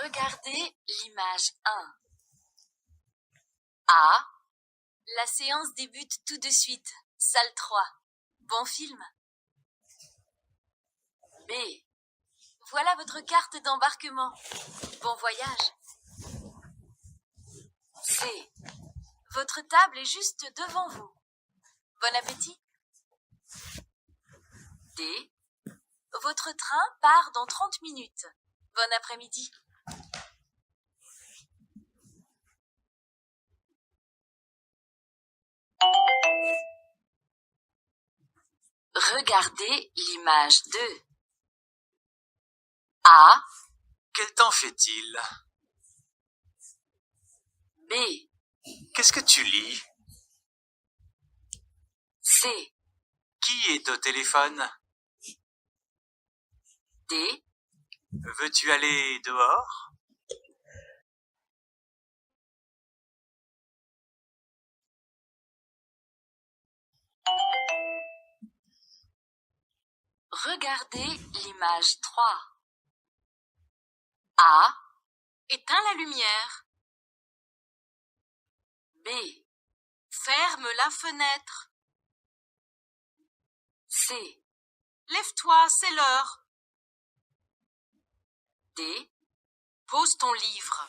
Regardez l'image 1. A. La séance débute tout de suite. Salle 3. Bon film. B. Voilà votre carte d'embarquement. Bon voyage. C. Votre table est juste devant vous. Bon appétit. D. Votre train part dans 30 minutes. Bon après-midi. Regardez l'image 2. A. Quel temps fait-il? B. Qu'est-ce que tu lis? C. Qui est au téléphone? D. Veux-tu aller dehors? Regardez l'image 3. A. Éteins la lumière. B. Ferme la fenêtre. C. Lève-toi, c'est l'heure. D. Pose ton livre.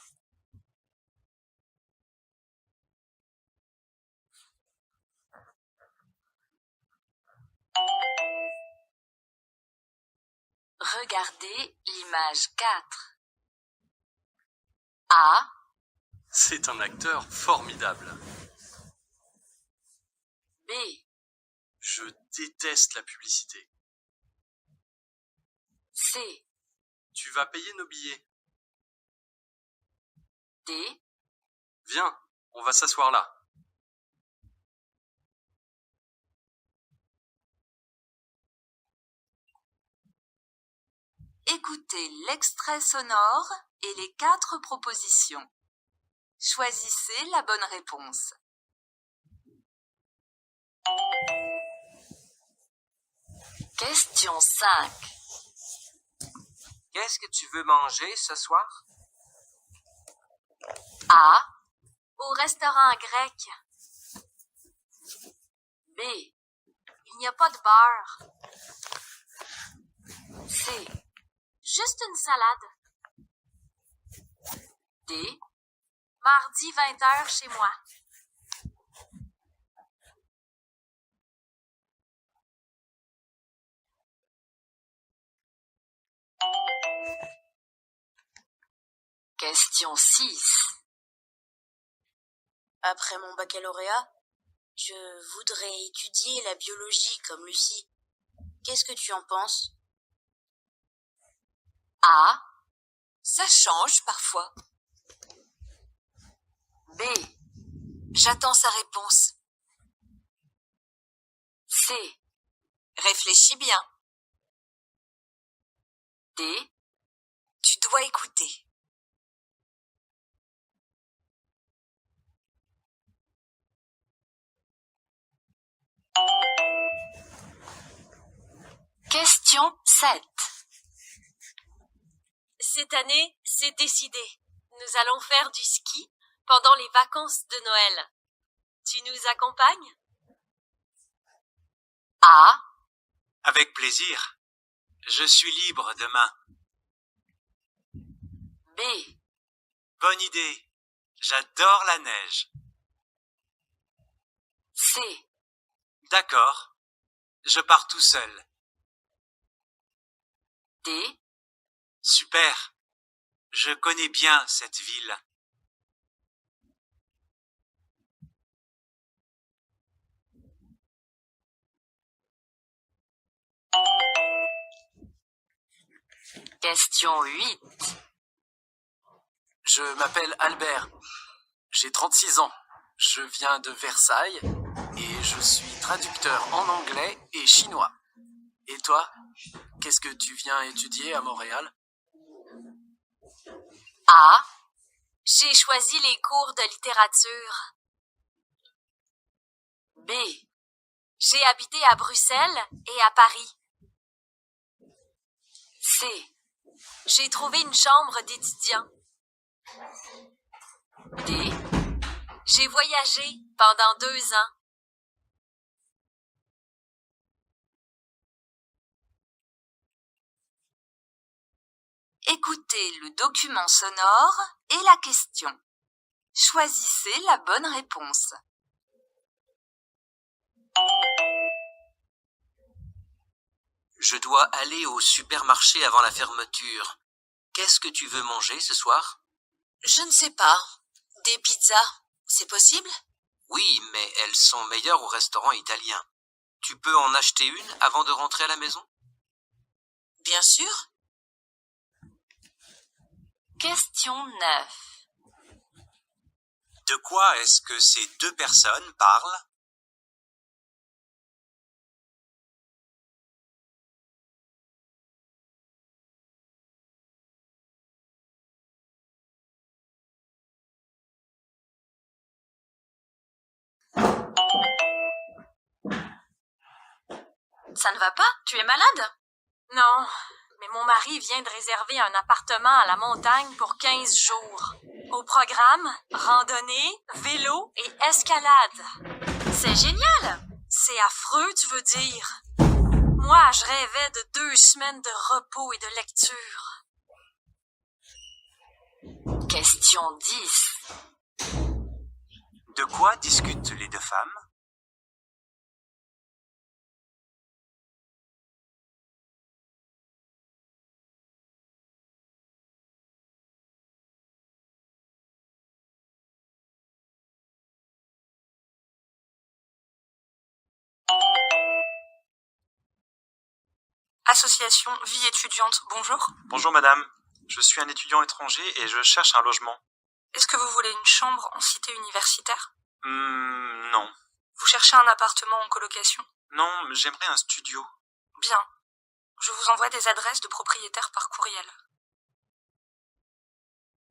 Regardez l'image 4. A. C'est un acteur formidable. B. Je déteste la publicité. C. Tu vas payer nos billets. D. Viens, on va s'asseoir là. Écoutez l'extrait sonore et les 4 propositions. Choisissez la bonne réponse. Question 5. Qu'est-ce que tu veux manger ce soir? A. Au restaurant grec. B. Il n'y a pas de bar. C. Juste une salade. D. Mardi 20h chez moi. Question 6. Après mon baccalauréat, je voudrais étudier la biologie comme Lucie. Qu'est-ce que tu en penses? A. Ça change parfois. B. J'attends sa réponse. C. Réfléchis bien. D. Tu dois écouter. Question 7. Cette année, c'est décidé. Nous allons faire du ski pendant les vacances de Noël. Tu nous accompagnes? A. Avec plaisir. Je suis libre demain. B. Bonne idée. J'adore la neige. C. D'accord. Je pars tout seul. D. Super. Je connais bien cette ville. Question 8. Je m'appelle Albert. J'ai 36 ans. Je viens de Versailles et je suis traducteur en anglais et chinois. Et toi, qu'est-ce que tu viens étudier à Montréal? A. J'ai choisi les cours de littérature. B. J'ai habité à Bruxelles et à Paris. C. J'ai trouvé une chambre d'étudiant. D. J'ai voyagé pendant 2 ans. Écoutez le document sonore et la question. Choisissez la bonne réponse. Je dois aller au supermarché avant la fermeture. Qu'est-ce que tu veux manger ce soir? Je ne sais pas. Des pizzas, c'est possible? Oui, mais elles sont meilleures au restaurant italien. Tu peux en acheter une avant de rentrer à la maison? Bien sûr. Question 9. De quoi est-ce que ces deux personnes parlent? Ça ne va pas? Tu es malade? Non, mais mon mari vient de réserver un appartement à la montagne pour 15 jours. Au programme, randonnée, vélo et escalade. C'est génial! C'est affreux, tu veux dire? Moi, je rêvais de 2 semaines de repos et de lecture. Question 10. De quoi discutent les deux femmes? Association Vie étudiante, bonjour. Bonjour madame, je suis un étudiant étranger et je cherche un logement. Est-ce que vous voulez une chambre en cité universitaire? Non. Vous cherchez un appartement en colocation? Non, j'aimerais un studio. Bien. Je vous envoie des adresses de propriétaires par courriel.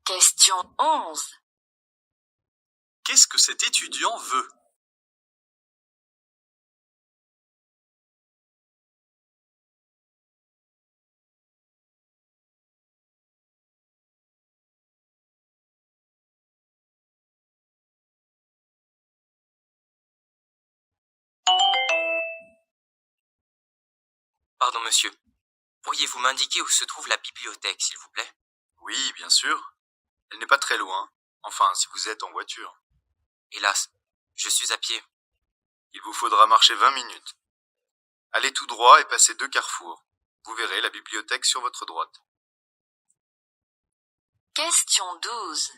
Question 11. Qu'est-ce que cet étudiant veut? Pardon, monsieur. Pourriez-vous m'indiquer où se trouve la bibliothèque, s'il vous plaît? Oui, bien sûr. Elle n'est pas très loin. Enfin, si vous êtes en voiture. Hélas, je suis à pied. Il vous faudra marcher 20 minutes. Allez tout droit et passez 2 carrefours. Vous verrez la bibliothèque sur votre droite. Question 12.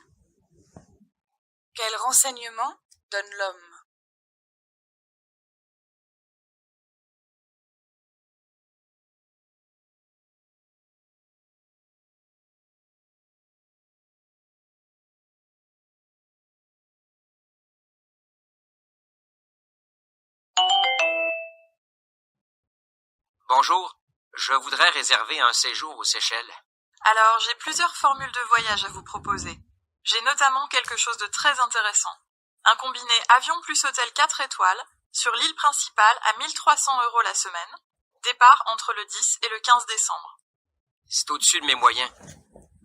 Quel renseignement donne l'homme? Bonjour, je voudrais réserver un séjour aux Seychelles. Alors, j'ai plusieurs formules de voyage à vous proposer. J'ai notamment quelque chose de très intéressant. Un combiné avion plus hôtel 4 étoiles sur l'île principale à 1 300 € la semaine. Départ entre le 10 et le 15 décembre. C'est au-dessus de mes moyens.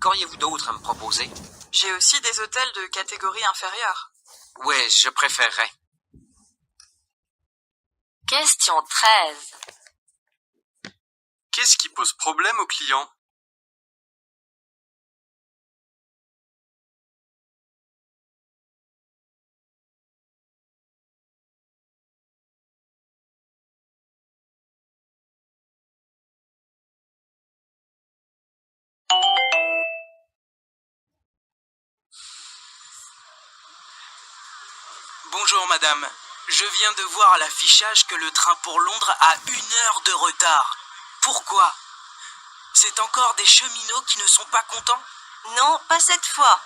Qu'auriez-vous d'autre à me proposer? J'ai aussi des hôtels de catégorie inférieure. Ouais, je préférerais. Question 13. Qu'est-ce qui pose problème aux clients? Bonjour madame, je viens de voir à l'affichage que le train pour Londres a 1 heure de retard. Pourquoi? C'est encore des cheminots qui ne sont pas contents? Non, pas cette fois.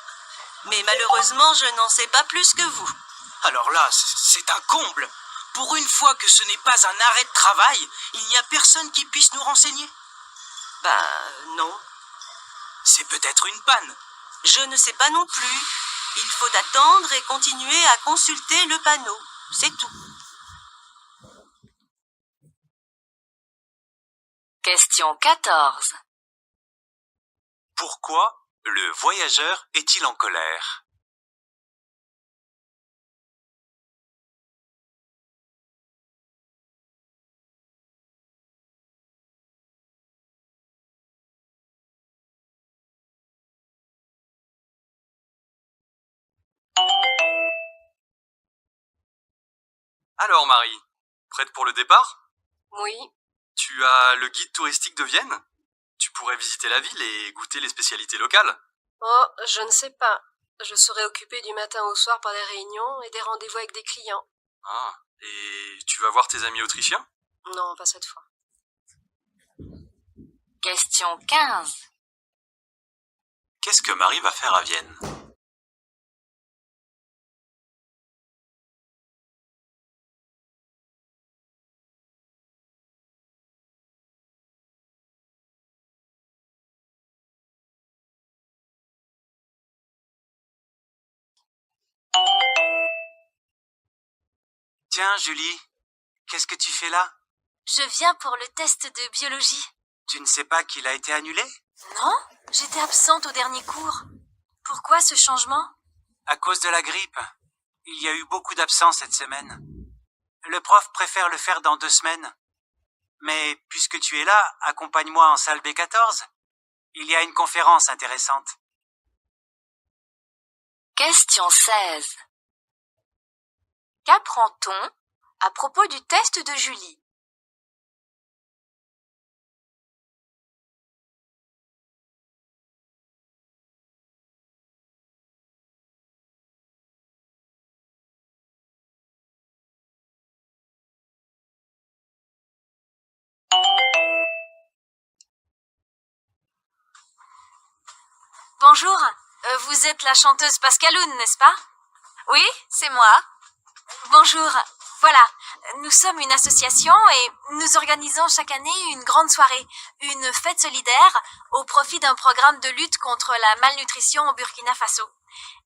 Mais malheureusement, je n'en sais pas plus que vous. Alors là, c'est un comble. Pour une fois que ce n'est pas un arrêt de travail, il n'y a personne qui puisse nous renseigner. Non. C'est peut-être une panne. Je ne sais pas non plus. Il faut attendre et continuer à consulter le panneau. C'est tout. Question 14. Pourquoi Le voyageur est-il en colère? Alors Marie, prête pour le départ? Oui. Tu as le guide touristique de Vienne? Tu pourrais visiter la ville et goûter les spécialités locales. Oh, je ne sais pas. Je serai occupée du matin au soir par des réunions et des rendez-vous avec des clients. Ah, et tu vas voir tes amis autrichiens? Non, pas cette fois. Question 15. Qu'est-ce que Marie va faire à Vienne? Tiens, Julie, qu'est-ce que tu fais là? Je viens pour le test de biologie. Tu ne sais pas qu'il a été annulé? Non, j'étais absente au dernier cours. Pourquoi ce changement? À cause de la grippe. Il y a eu beaucoup d'absences cette semaine. Le prof préfère le faire dans 2 semaines. Mais puisque tu es là, accompagne-moi en salle B14. Il y a une conférence intéressante. Question 16. Qu'apprend-on à propos du test de Julie? Bonjour, vous êtes la chanteuse Pascaloun, n'est-ce pas? Oui, c'est moi. Bonjour, voilà, nous sommes une association et nous organisons chaque année une grande soirée, une fête solidaire au profit d'un programme de lutte contre la malnutrition au Burkina Faso.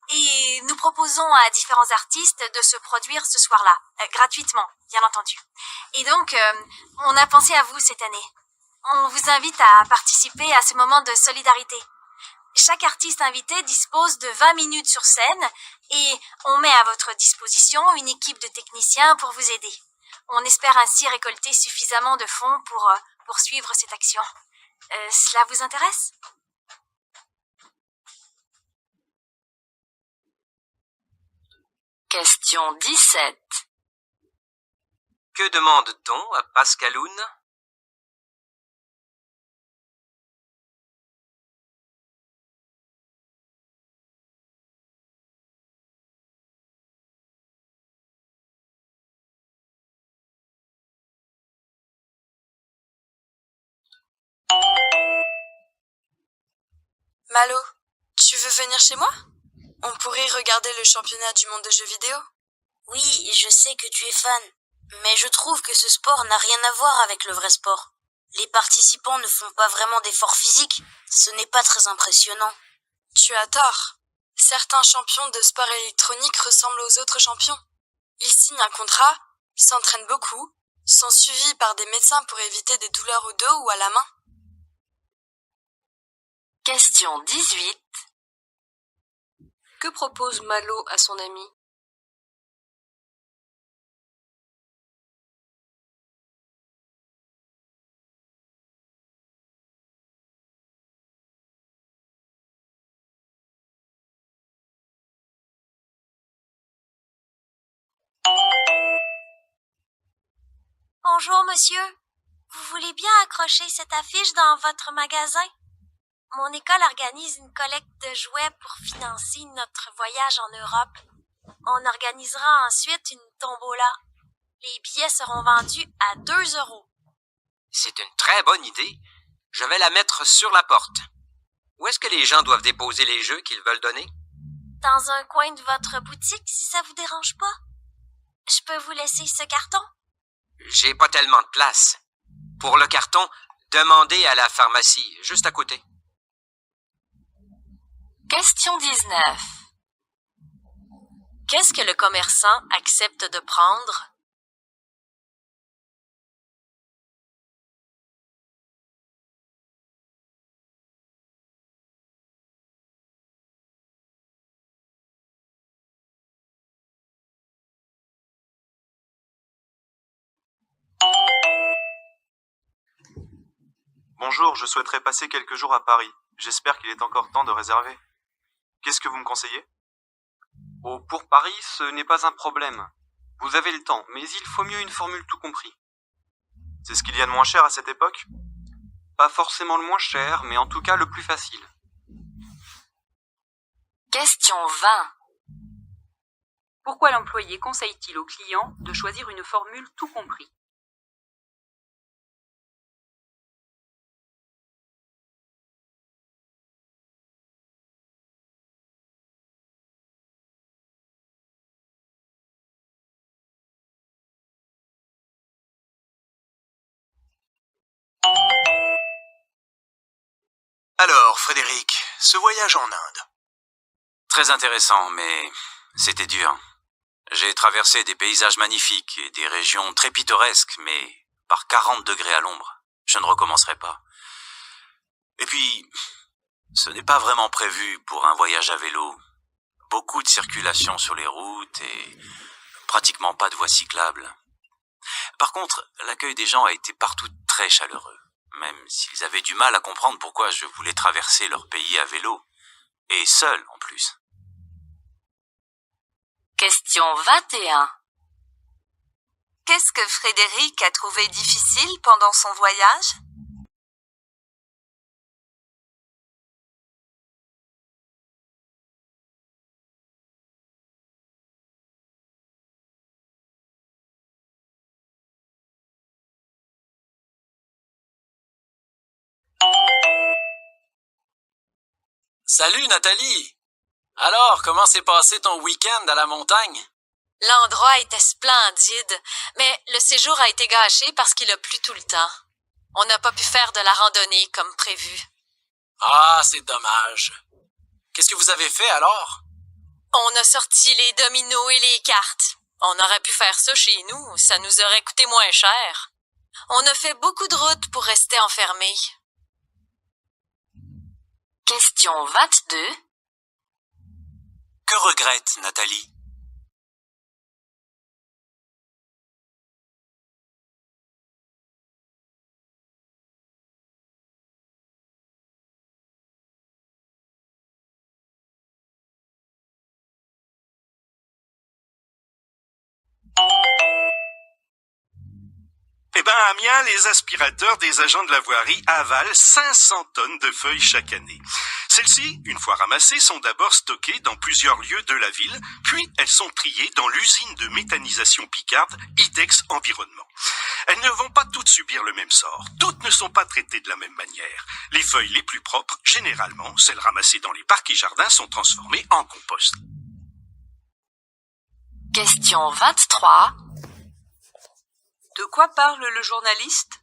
Et nous proposons à différents artistes de se produire ce soir-là, gratuitement, bien entendu. Et donc, on a pensé à vous cette année. On vous invite à participer à ce moment de solidarité. Chaque artiste invité dispose de 20 minutes sur scène et on met à votre disposition une équipe de techniciens pour vous aider. On espère ainsi récolter suffisamment de fonds pour poursuivre cette action. Cela vous intéresse? Question 17. Que demande-t-on à Pascaloun? Malo, tu veux venir chez moi? On pourrait regarder le championnat du monde de jeux vidéo. Oui, je sais que tu es fan, mais je trouve que ce sport n'a rien à voir avec le vrai sport. Les participants ne font pas vraiment d'efforts physiques, ce n'est pas très impressionnant. Tu as tort. Certains champions de sport électronique ressemblent aux autres champions. Ils signent un contrat, s'entraînent beaucoup, sont suivis par des médecins pour éviter des douleurs au dos ou à la main. Question 18. Que propose Malo à son ami? Bonjour monsieur, vous voulez bien accrocher cette affiche dans votre magasin? Mon école organise une collecte de jouets pour financer notre voyage en Europe. On organisera ensuite une tombola. Les billets seront vendus à 2 €. C'est une très bonne idée. Je vais la mettre sur la porte. Où est-ce que les gens doivent déposer les jeux qu'ils veulent donner? Dans un coin de votre boutique, si ça vous dérange pas. Je peux vous laisser ce carton? J'ai pas tellement de place. Pour le carton, demandez à la pharmacie, juste à côté. Question 19. Qu'est-ce que le commerçant accepte de prendre? Bonjour, je souhaiterais passer quelques jours à Paris. J'espère qu'il est encore temps de réserver. Qu'est-ce que vous me conseillez? Oh, pour Paris, ce n'est pas un problème. Vous avez le temps, mais il faut mieux une formule tout compris. C'est ce qu'il y a de moins cher à cette époque? Pas forcément le moins cher, mais en tout cas le plus facile. Question 20. Pourquoi l'employé conseille-t-il au client de choisir une formule tout compris? Alors, Frédéric, ce voyage en Inde. Très intéressant, mais c'était dur. J'ai traversé des paysages magnifiques et des régions très pittoresques, mais par 40 degrés à l'ombre. Je ne recommencerai pas. Et puis, ce n'est pas vraiment prévu pour un voyage à vélo. Beaucoup de circulation sur les routes et pratiquement pas de voies cyclables. Par contre, l'accueil des gens a été partout très chaleureux, même s'ils avaient du mal à comprendre pourquoi je voulais traverser leur pays à vélo, et seul en plus. Question 21. Qu'est-ce que Frédéric a trouvé difficile pendant son voyage? Salut Nathalie! Alors, comment s'est passé ton week-end à la montagne? L'endroit était splendide, mais le séjour a été gâché parce qu'il a plu tout le temps. On n'a pas pu faire de la randonnée comme prévu. Ah, c'est dommage. Qu'est-ce que vous avez fait alors? On a sorti les dominos et les cartes. On aurait pu faire ça chez nous, ça nous aurait coûté moins cher. On a fait beaucoup de routes pour rester enfermés. Question 22. Que regrette Nathalie? Eh ben, à Amiens, les aspirateurs des agents de la voirie avalent 500 tonnes de feuilles chaque année. Celles-ci, une fois ramassées, sont d'abord stockées dans plusieurs lieux de la ville, puis elles sont triées dans l'usine de méthanisation picarde IDEX Environnement. Elles ne vont pas toutes subir le même sort. Toutes ne sont pas traitées de la même manière. Les feuilles les plus propres, généralement, celles ramassées dans les parcs et jardins, sont transformées en compost. Question 23. De quoi parle le journaliste?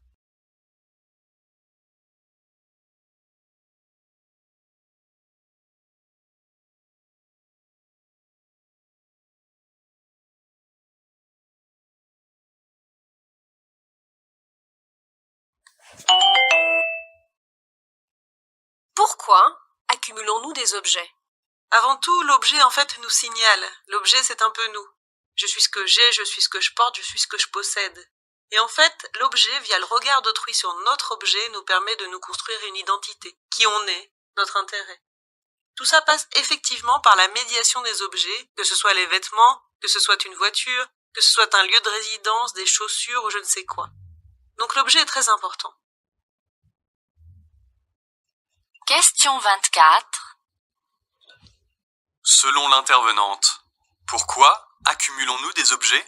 Pourquoi accumulons-nous des objets? Avant tout, l'objet en fait nous signale. L'objet, c'est un peu nous. Je suis ce que j'ai, je suis ce que je porte, je suis ce que je possède. Et en fait, l'objet, via le regard d'autrui sur notre objet, nous permet de nous construire une identité, qui on est, notre intérêt. Tout ça passe effectivement par la médiation des objets, que ce soit les vêtements, que ce soit une voiture, que ce soit un lieu de résidence, des chaussures ou je ne sais quoi. Donc l'objet est très important. Question 24. Selon l'intervenante, pourquoi accumulons-nous des objets?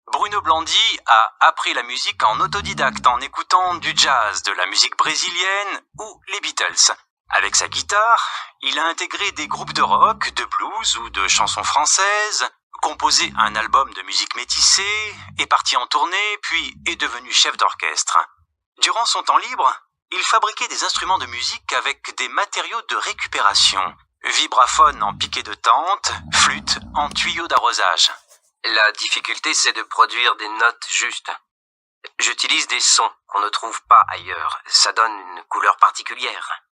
Bruno Blandi a appris la musique en autodidacte en écoutant du jazz, de la musique brésilienne ou les Beatles. Avec sa guitare, il a intégré des groupes de rock, de blues ou de chansons françaises, composé un album de musique métissée, est parti en tournée, puis est devenu chef d'orchestre. Durant son temps libre, il fabriquait des instruments de musique avec des matériaux de récupération. Vibraphone en piquet de tente, flûte en tuyau d'arrosage. La difficulté, c'est de produire des notes justes. J'utilise des sons qu'on ne trouve pas ailleurs. Ça donne une couleur particulière.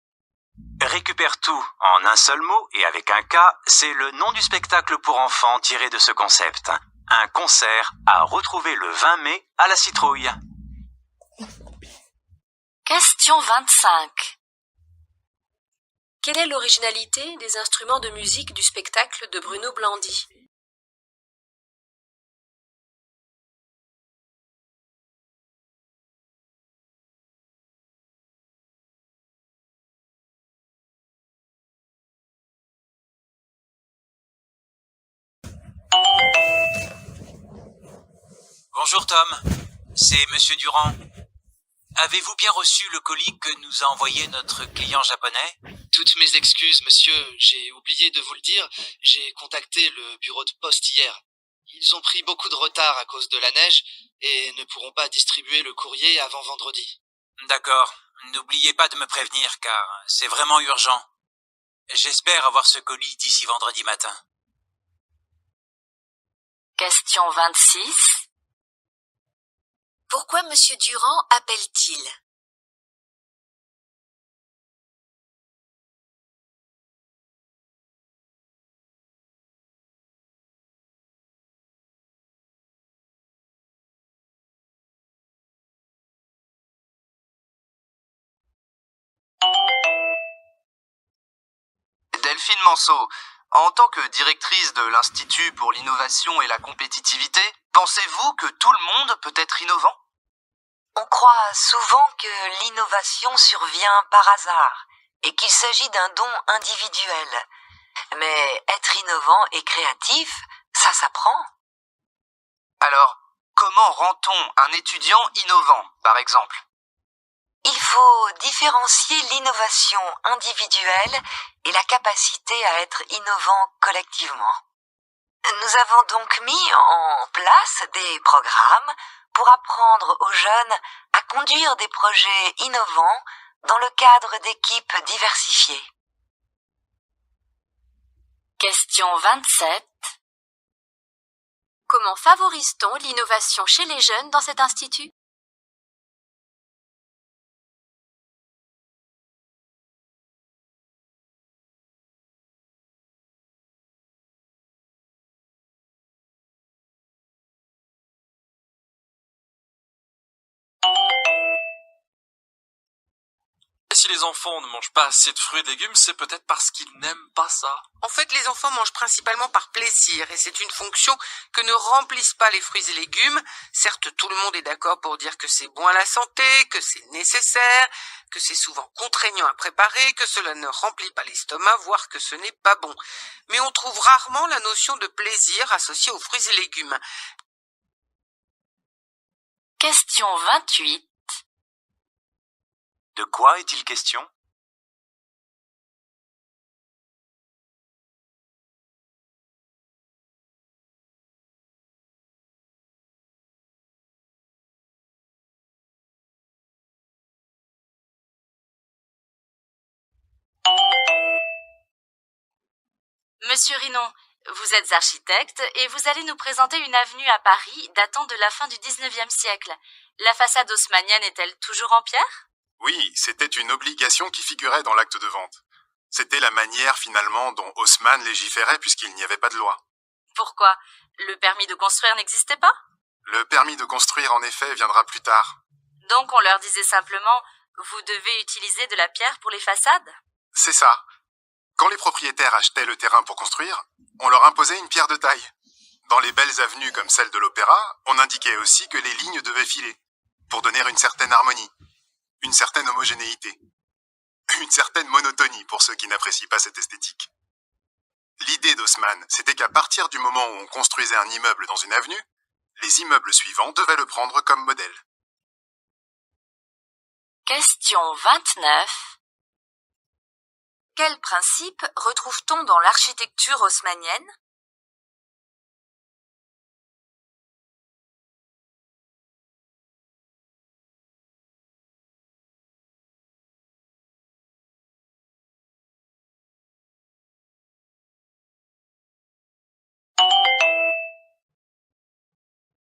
Récupère tout en un seul mot et avec un K, c'est le nom du spectacle pour enfants tiré de ce concept. Un concert à retrouver le 20 mai à la Citrouille. Question 25. Quelle est l'originalité des instruments de musique du spectacle de Bruno Blandy? Bonjour Tom, c'est Monsieur Durand. Avez-vous bien reçu le colis que nous a envoyé notre client japonais? Toutes mes excuses, monsieur, j'ai oublié de vous le dire, j'ai contacté le bureau de poste hier. Ils ont pris beaucoup de retard à cause de la neige et ne pourront pas distribuer le courrier avant vendredi. D'accord, n'oubliez pas de me prévenir car c'est vraiment urgent. J'espère avoir ce colis d'ici vendredi matin. Question 26. Pourquoi Monsieur Durand appelle-t-il? Delphine Manceau, en tant que directrice de l'Institut pour l'innovation et la compétitivité, pensez-vous que tout le monde peut être innovant? On croit souvent que l'innovation survient par hasard et qu'il s'agit d'un don individuel. Mais être innovant et créatif, ça s'apprend. Alors, comment rend-on un étudiant innovant, par exemple? Il faut différencier l'innovation individuelle et la capacité à être innovant collectivement. Nous avons donc mis en place des programmes pour apprendre aux jeunes à conduire des projets innovants dans le cadre d'équipes diversifiées. Question 27. Comment favorise-t-on l'innovation chez les jeunes dans cet institut? Si les enfants ne mangent pas assez de fruits et légumes, c'est peut-être parce qu'ils n'aiment pas ça. En fait, les enfants mangent principalement par plaisir et c'est une fonction que ne remplissent pas les fruits et légumes. Certes, tout le monde est d'accord pour dire que c'est bon à la santé, que c'est nécessaire, que c'est souvent contraignant à préparer, que cela ne remplit pas l'estomac, voire que ce n'est pas bon. Mais on trouve rarement la notion de plaisir associée aux fruits et légumes. Question 28. De quoi est-il question? Monsieur Rinon, vous êtes architecte et vous allez nous présenter une avenue à Paris datant de la fin du 19e siècle. La façade haussmannienne est-elle toujours en pierre? Oui, c'était une obligation qui figurait dans l'acte de vente. C'était la manière finalement dont Haussmann légiférait puisqu'il n'y avait pas de loi. Pourquoi? Le permis de construire n'existait pas? Le permis de construire en effet viendra plus tard. Donc on leur disait simplement « Vous devez utiliser de la pierre pour les façades ». C'est ça. Quand les propriétaires achetaient le terrain pour construire, on leur imposait une pierre de taille. Dans les belles avenues comme celle de l'Opéra, on indiquait aussi que les lignes devaient filer, pour donner une certaine harmonie, une certaine homogénéité, une certaine monotonie pour ceux qui n'apprécient pas cette esthétique. L'idée d'Haussmann, c'était qu'à partir du moment où on construisait un immeuble dans une avenue, les immeubles suivants devaient le prendre comme modèle. Question 29. Quel principe retrouve-t-on dans l'architecture haussmannienne?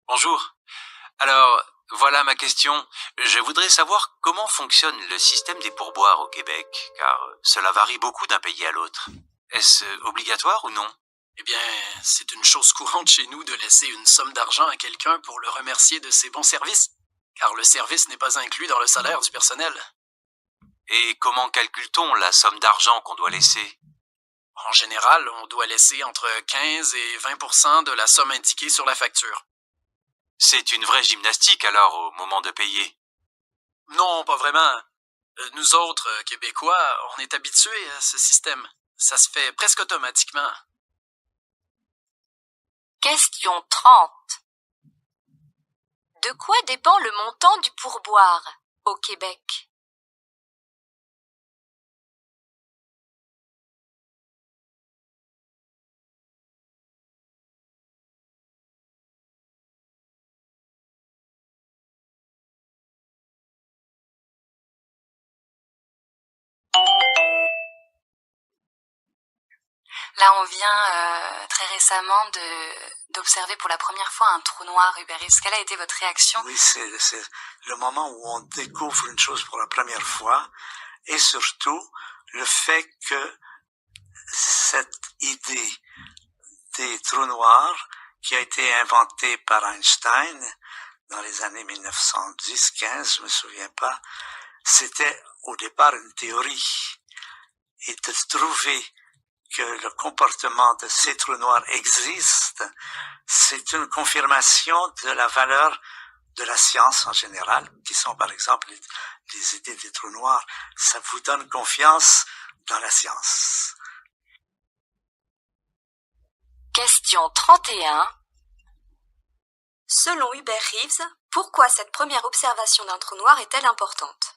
Bonjour. Alors, Voilà ma question. Je voudrais savoir comment fonctionne le système des pourboires au Québec, car cela varie beaucoup d'un pays à l'autre. Est-ce obligatoire ou non? Eh bien, c'est une chose courante chez nous de laisser une somme d'argent à quelqu'un pour le remercier de ses bons services, car le service n'est pas inclus dans le salaire du personnel. Et comment calcule-t-on la somme d'argent qu'on doit laisser? En général, on doit laisser entre 15 et 20% de la somme indiquée sur la facture. C'est une vraie gymnastique alors au moment de payer. Non, pas vraiment. Nous autres, Québécois, on est habitués à ce système. Ça se fait presque automatiquement. Question 30. De quoi dépend le montant du pourboire au Québec? Là, on vient très récemment d'observer pour la première fois un trou noir Uber Eats. Quelle a été votre réaction? Oui, c'est le moment où on découvre une chose pour la première fois, et surtout le fait que cette idée des trous noirs, qui a été inventée par Einstein dans les années 1910-15, je me souviens pas, c'était au départ une théorie. Et de trouver que le comportement de ces trous noirs existe, c'est une confirmation de la valeur de la science en général, qui sont par exemple les idées des trous noirs. Ça vous donne confiance dans la science. Question 31. Selon Hubert Reeves, pourquoi cette première observation d'un trou noir est-elle importante?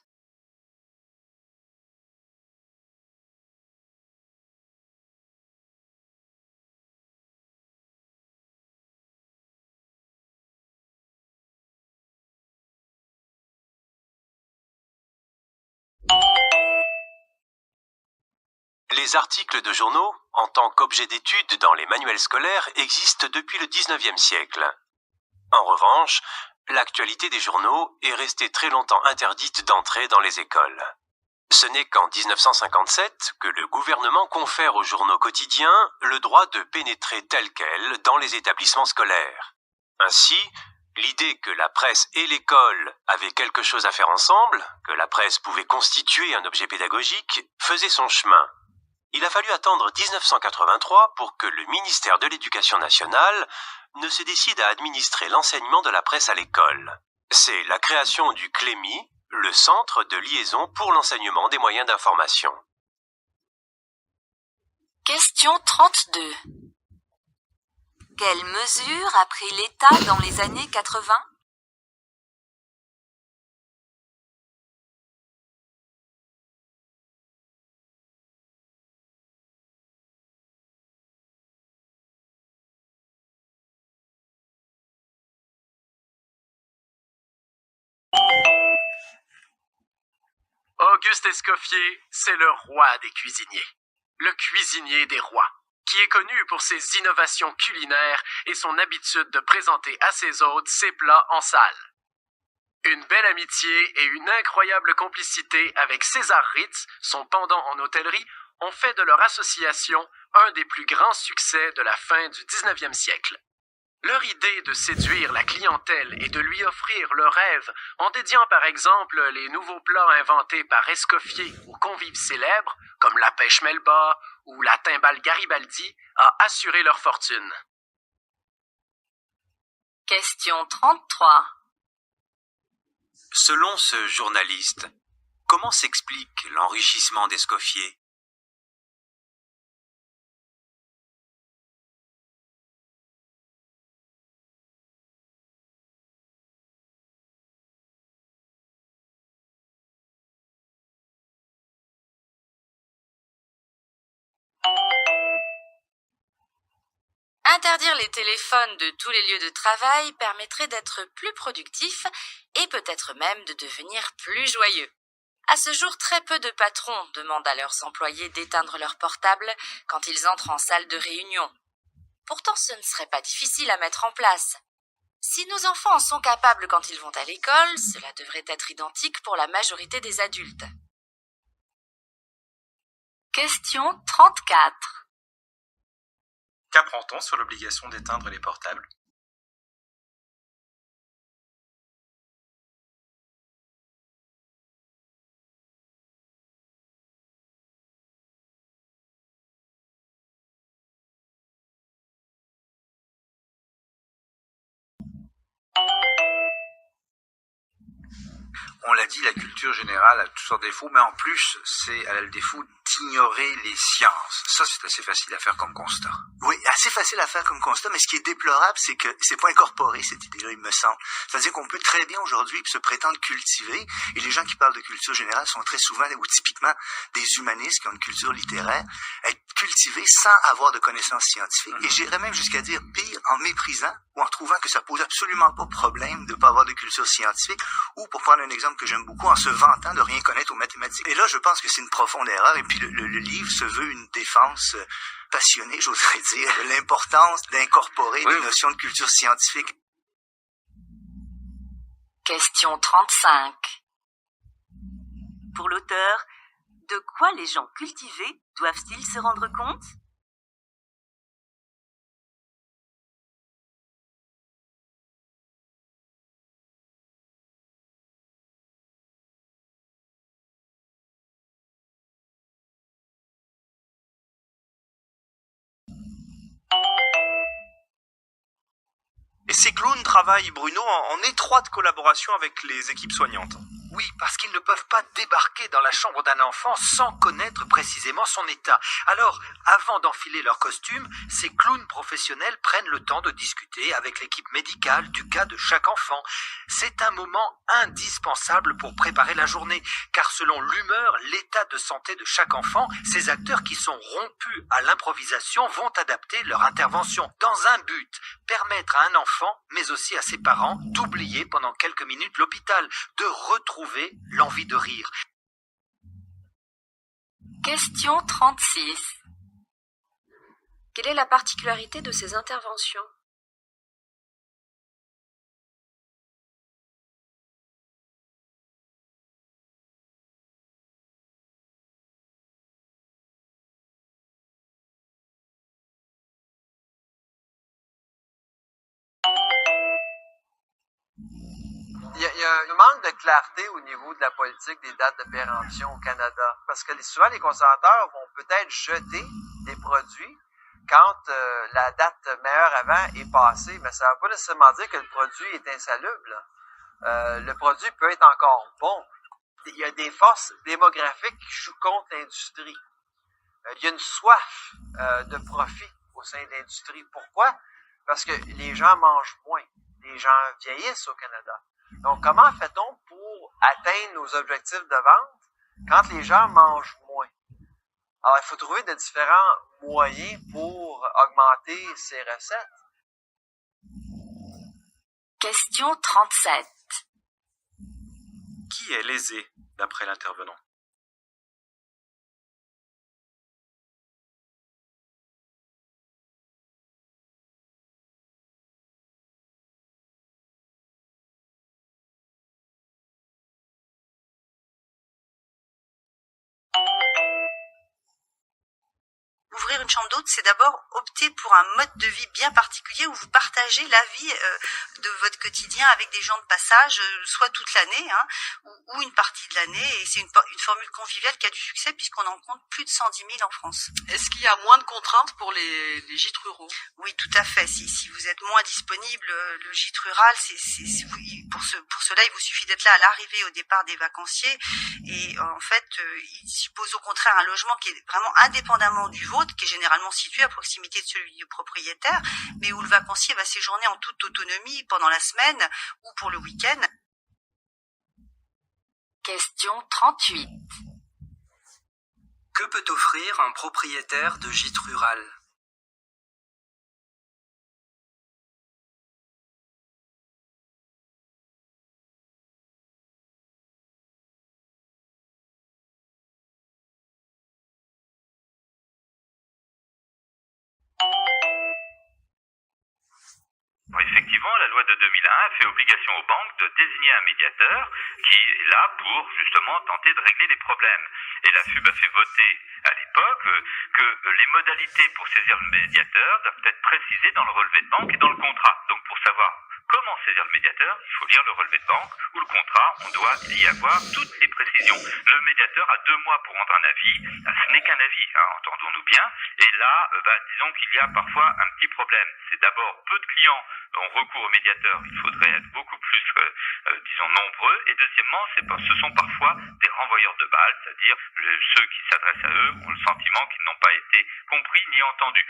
Les articles de journaux, en tant qu'objet d'étude dans les manuels scolaires, existent depuis le 19e siècle. En revanche, l'actualité des journaux est restée très longtemps interdite d'entrée dans les écoles. Ce n'est qu'en 1957 que le gouvernement confère aux journaux quotidiens le droit de pénétrer tel quel dans les établissements scolaires. Ainsi, l'idée que la presse et l'école avaient quelque chose à faire ensemble, que la presse pouvait constituer un objet pédagogique, faisait son chemin. Il a fallu attendre 1983 pour que le ministère de l'Éducation nationale ne se décide à administrer l'enseignement de la presse à l'école. C'est la création du CLEMI, le Centre de liaison pour l'enseignement des moyens d'information. Question 32. Quelles mesures a pris l'État dans les années 80? Auguste Escoffier, c'est le roi des cuisiniers. Le cuisinier des rois, qui est connu pour ses innovations culinaires et son habitude de présenter à ses hôtes ses plats en salle. Une belle amitié et une incroyable complicité avec César Ritz, son pendant en hôtellerie, ont fait de leur association un des plus grands succès de la fin du 19e siècle. Leur idée de séduire la clientèle et de lui offrir le rêve en dédiant par exemple les nouveaux plats inventés par Escoffier aux convives célèbres, comme la pêche Melba ou la timbale Garibaldi, a assuré leur fortune. Question 33. Selon ce journaliste, comment s'explique l'enrichissement d'Escoffier? Interdire les téléphones de tous les lieux de travail permettrait d'être plus productif et peut-être même de devenir plus joyeux. À ce jour, très peu de patrons demandent à leurs employés d'éteindre leur portable quand ils entrent en salle de réunion. Pourtant, ce ne serait pas difficile à mettre en place. Si nos enfants en sont capables quand ils vont à l'école, cela devrait être identique pour la majorité des adultes. Question 34. Qu'apprend-on sur l'obligation d'éteindre les portables? On l'a dit, la culture générale a toutes sortes de défauts, mais en plus, elle a le défaut d'ignorer les sciences. Ça, c'est assez facile à faire comme constat. Oui, assez facile à faire comme constat, mais ce qui est déplorable, c'est que c'est pas incorporé, cette idée-là, il me semble. C'est-à-dire qu'on peut très bien aujourd'hui se prétendre cultiver, et les gens qui parlent de culture générale sont très souvent, ou typiquement, des humanistes qui ont une culture littéraire, être cultivés sans avoir de connaissances scientifiques. Et j'irais même jusqu'à dire pire, en méprisant ou en trouvant que ça pose absolument pas problème de pas avoir de culture scientifique, ou pour prendre un exemple que j'aime beaucoup, en se vantant de rien connaître aux mathématiques. Et là, je pense que c'est une profonde erreur, et puis le livre se veut une défense passionnée, j'oserais dire, de l'importance d'incorporer des notions de culture scientifique. Question 35. Pour l'auteur, de quoi les gens cultivés doivent-ils se rendre compte? Et ces clowns travaillent, Bruno, en étroite collaboration avec les équipes soignantes. Oui, parce qu'ils ne peuvent pas débarquer dans la chambre d'un enfant sans connaître précisément son état. Alors, avant d'enfiler leur costume, ces clowns professionnels prennent le temps de discuter avec l'équipe médicale du cas de chaque enfant. C'est un moment indispensable pour préparer la journée, car selon l'humeur, l'état de santé de chaque enfant, ces acteurs qui sont rompus à l'improvisation vont adapter leur intervention dans un but, permettre à un enfant, mais aussi à ses parents, d'oublier pendant quelques minutes l'hôpital, de retrouver l'envie de rire. Question 36. Quelle est la particularité de ces interventions? Il y a un manque de clarté au niveau de la politique des dates de péremption au Canada. Parce que souvent, les consommateurs vont peut-être jeter des produits quand la date meilleure avant est passée, mais ça ne veut pas nécessairement dire que le produit est insalubre. Le produit peut être encore bon. Il y a des forces démographiques qui jouent contre l'industrie. Il y a une soif de profit au sein de l'industrie. Pourquoi? Parce que les gens mangent moins. Les gens vieillissent au Canada. Donc, comment fait-on pour atteindre nos objectifs de vente quand les gens mangent moins? Alors, il faut trouver de différents moyens pour augmenter ces recettes. Question 37. Qui est lésé, d'après l'intervenant? Ouvrir une chambre d'hôte, c'est d'abord opter pour un mode de vie bien particulier où vous partagez la vie de votre quotidien avec des gens de passage, soit toute l'année, ou une partie de l'année. Et c'est une formule conviviale qui a du succès puisqu'on en compte plus de 110 000 en France. Est-ce qu'il y a moins de contraintes pour les gîtes ruraux? Oui, tout à fait. Si vous êtes moins disponible, le gîte rural, pour cela, il vous suffit d'être là à l'arrivée, au départ des vacanciers. Et en fait, il suppose au contraire un logement qui est vraiment indépendamment du vôtre, qui est généralement situé à proximité de celui du propriétaire, mais où le vacancier va séjourner en toute autonomie pendant la semaine ou pour le week-end. Question 38. Que peut offrir un propriétaire de gîte rural? Effectivement, la loi de 2001 a fait obligation aux banques de désigner un médiateur qui est là pour justement tenter de régler les problèmes. Et la FUB a fait voter à l'époque que les modalités pour saisir le médiateur doivent être précisées dans le relevé de banque et dans le contrat. Donc pour savoir comment saisir le médiateur, il faut lire le relevé de banque ou le contrat, on doit y avoir toutes les précisions. Le médiateur a 2 mois pour rendre un avis, ce n'est qu'un avis, hein, entendons-nous bien, et là, disons qu'il y a parfois un petit problème. C'est d'abord peu de clients ont recours au médiateur, il faudrait être beaucoup plus, disons, nombreux, et deuxièmement, ce sont parfois des renvoyeurs de balles, c'est-à-dire ceux qui s'adressent à eux ont le sentiment qu'ils n'ont pas été compris ni entendus.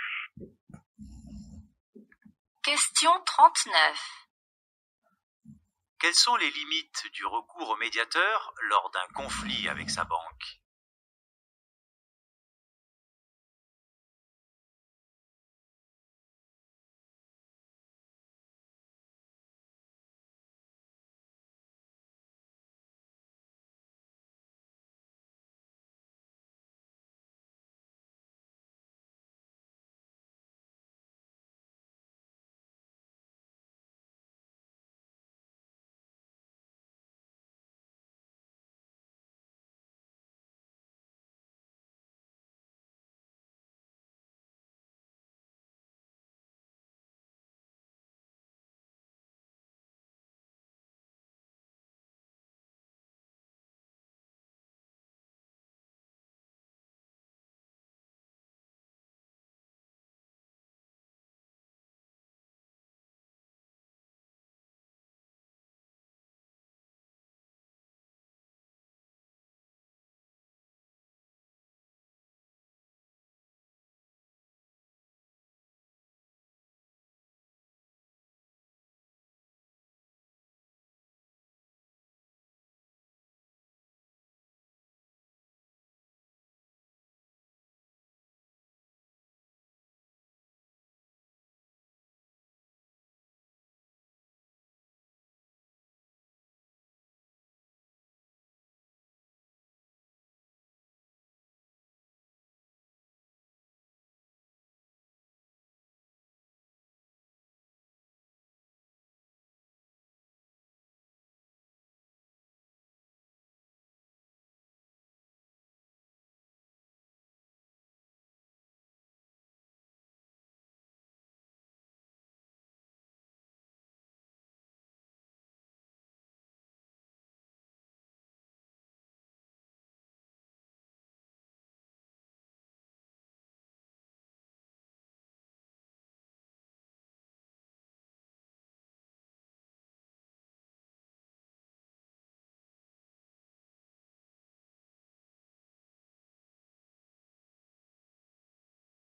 Question 39. Quelles sont les limites du recours au médiateur lors d'un conflit avec sa banque?